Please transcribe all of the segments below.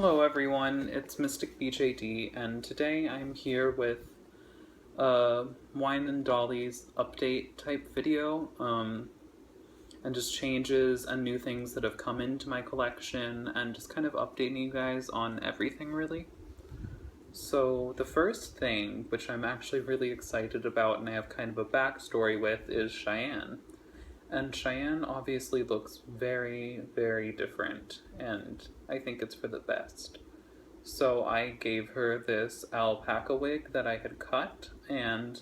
Hello everyone, it's Mystic BJD, and today I'm here with a Wine and Dollies update type video, and just changes and new things that have come into my collection, and just kind of updating you guys on everything really. So the first thing, which I'm actually really excited about and I have kind of a backstory with, is Cheyenne. And Cheyenne obviously looks very, very different, and I think it's for the best. So I gave her this alpaca wig that I had cut, and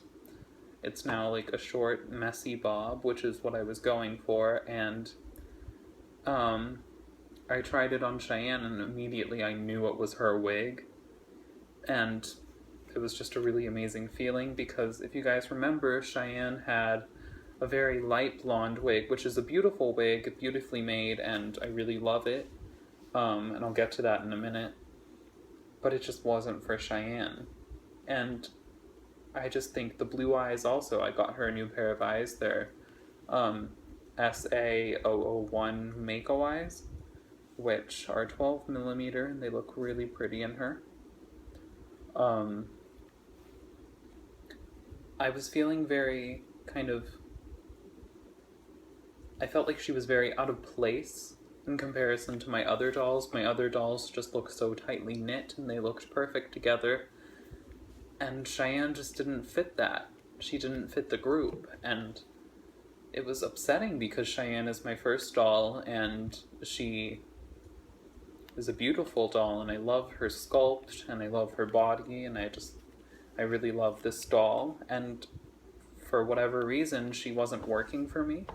it's now like a short, messy bob, which is what I was going for, and I tried it on Cheyenne, and immediately I knew it was her wig, and it was just a really amazing feeling, because if you guys remember, Cheyenne had a very light blonde wig, which is a beautiful wig, beautifully made, and I really love it, and I'll get to that in a minute, but it just wasn't for Cheyenne. And I just think the blue eyes also, I got her a new pair of eyes, they're SA001 Mako eyes, which are 12mm, and they look really pretty in her. I was feeling very I felt like she was very out of place in comparison to my other dolls. My other dolls just look so tightly knit and they looked perfect together. And Cheyenne just didn't fit that. She didn't fit the group. And it was upsetting because Cheyenne is my first doll and she is a beautiful doll and I love her sculpt and I love her body and I really love this doll. And for whatever reason, she wasn't working for me.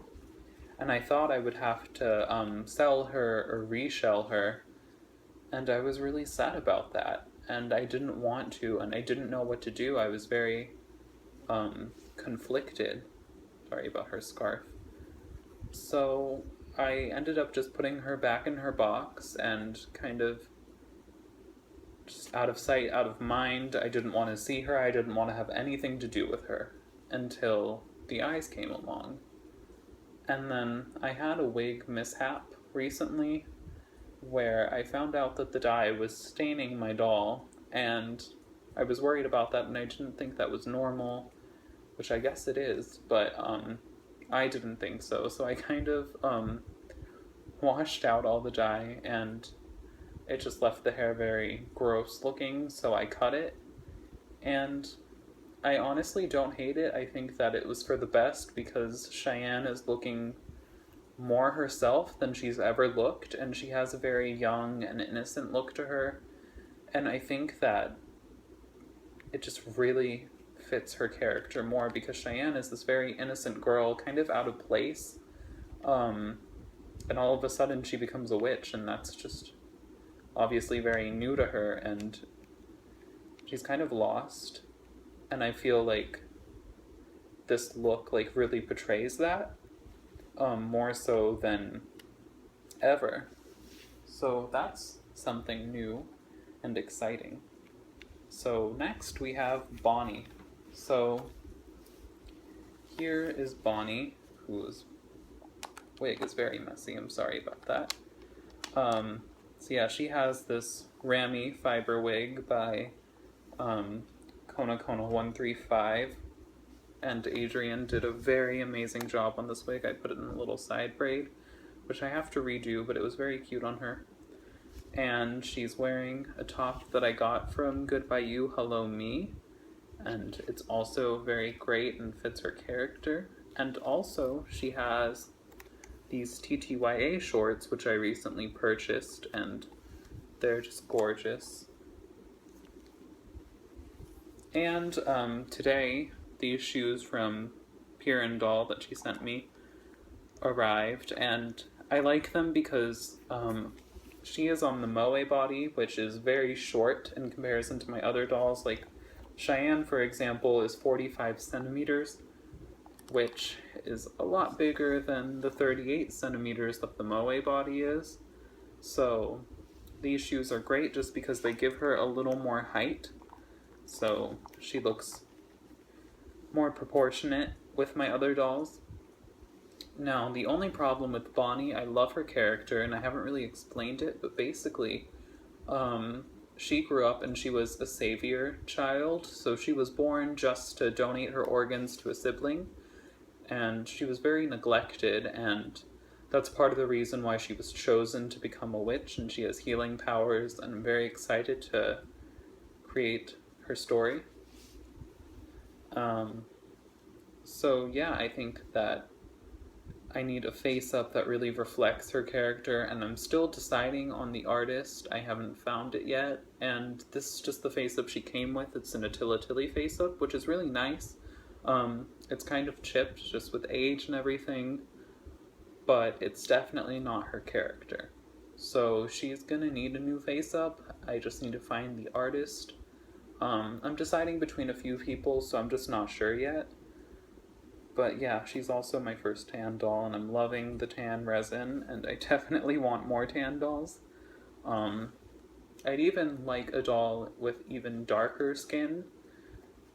And I thought I would have to sell her or reshell her, and I was really sad about that, and I didn't want to, and I didn't know what to do. I was very conflicted. Sorry about her scarf. So I ended up just putting her back in her box and kind of just out of sight, out of mind. I didn't want to see her. I didn't want to have anything to do with her until the eyes came along. And then I had a wig mishap recently where I found out that the dye was staining my doll, and I was worried about that and I didn't think that was normal, which I guess it is, but I didn't think so. So I kind of washed out all the dye and it just left the hair very gross looking, so I cut it, and I honestly don't hate it. I think that it was for the best because Cheyenne is looking more herself than she's ever looked, and she has a very young and innocent look to her, and I think that it just really fits her character more because Cheyenne is this very innocent girl, kind of out of place, and all of a sudden she becomes a witch, and that's just obviously very new to her, and she's kind of lost. And I feel like this look really portrays that more so than ever. So that's something new and exciting. So next we have Bonnie. So here is Bonnie, whose wig is very messy. I'm sorry about that. So yeah, she has this Rami fiber wig by Kona 135, and Adrian did a very amazing job on this wig. I put it in a little side braid, which I have to redo, but it was very cute on her. And she's wearing a top that I got from Goodbye You, Hello Me, and it's also very great and fits her character. And also she has these TTYA shorts, which I recently purchased, and they're just gorgeous. And today, these shoes from Pier & Doll that she sent me arrived, and I like them because she is on the moe body, which is very short in comparison to my other dolls. Like Cheyenne, for example, is 45 centimeters, which is a lot bigger than the 38 centimeters that the moe body is. So these shoes are great just because they give her a little more height. So she looks more proportionate with my other dolls. Now, the only problem with Bonnie, I love her character, and I haven't really explained it, but basically, She grew up and she was a savior child, so she was born just to donate her organs to a sibling, and she was very neglected, and that's part of the reason why she was chosen to become a witch, and she has healing powers, and I'm very excited to create her story. So yeah, I think that I need a face-up that really reflects her character, and I'm still deciding on the artist. I haven't found it yet, and this is just the face-up she came with. It's an Attila Tilly face-up, which is really nice. It's kind of chipped, just with age and everything, but it's definitely not her character. So she's gonna need a new face-up. I just need to find the artist. I'm deciding between a few people, so I'm just not sure yet. But yeah, she's also my first tan doll, and I'm loving the tan resin, and I definitely want more tan dolls. I'd even like a doll with even darker skin,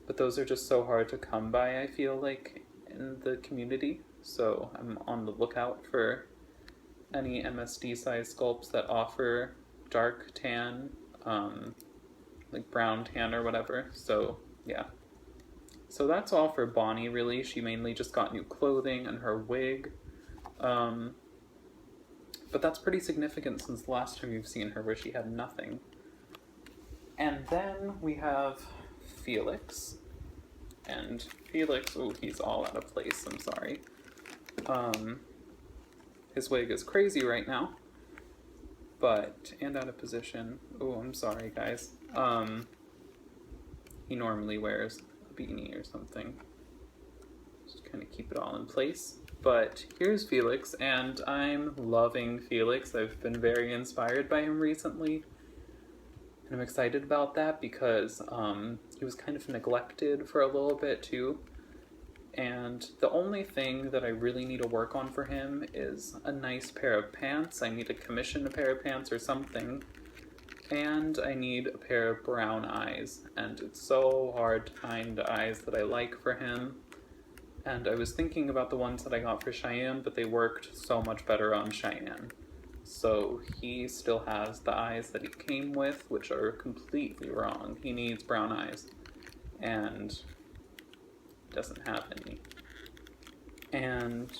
but those are just so hard to come by, I feel like, in the community. So I'm on the lookout for any MSD size sculpts that offer dark tan, like brown tan or whatever. So yeah. So that's all for Bonnie, really. She mainly just got new clothing and her wig. But that's pretty significant since the last time you've seen her, where she had nothing. And then we have Felix. And Felix, oh, he's all out of place, I'm sorry. His wig is crazy right now. And out of position. Oh, I'm sorry, guys. He normally wears beanie or something, just kind of keep it all in place. But here's Felix, and I'm loving Felix. I've been very inspired by him recently, and I'm excited about that because he was kind of neglected for a little bit too, and the only thing that I really need to work on for him is a nice pair of pants. I need to commission a pair of pants or something. And I need a pair of brown eyes, and it's so hard to find the eyes that I like for him. And I was thinking about the ones that I got for Cheyenne, but they worked so much better on Cheyenne. So he still has the eyes that he came with, which are completely wrong. He needs brown eyes, and doesn't have any. And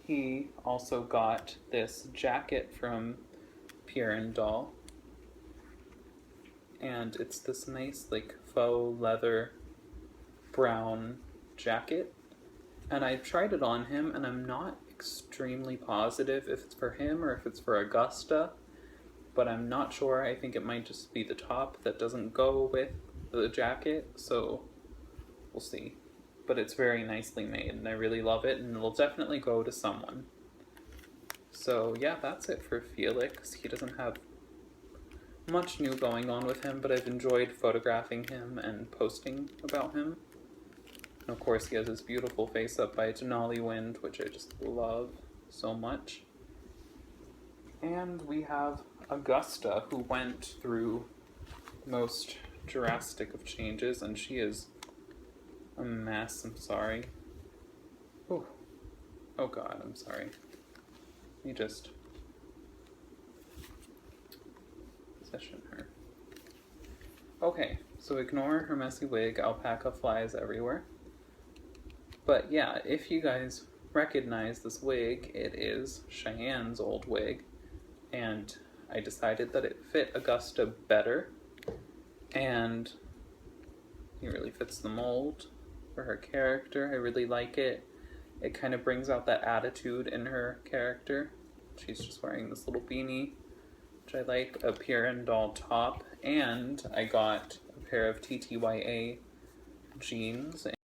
he also got this jacket from Pierre doll, and it's this nice like faux leather brown jacket, and I've tried it on him, and I'm not extremely positive if it's for him or if it's for Augusta, but I'm not sure. I think it might just be the top that doesn't go with the jacket, so we'll see. But it's very nicely made, and I really love it, and it'll definitely go to someone. So yeah, that's it for Felix. He doesn't have much new going on with him, but I've enjoyed photographing him and posting about him. And of course he has his beautiful face up by Denali Wind, which I just love so much. And we have Augusta, who went through the most drastic of changes, and she is a mess. I'm sorry. Ooh. Oh god, I'm sorry. Let me just position her. Okay, so ignore her messy wig. Alpaca flies everywhere. But yeah, if you guys recognize this wig, it is Cheyenne's old wig, and I decided that it fit Augusta better, and it really fits the mold for her character. I really like it. It kind of brings out that attitude in her character. She's just wearing this little beanie, which I like, a Pierre doll top, and I got a pair of TTYA jeans.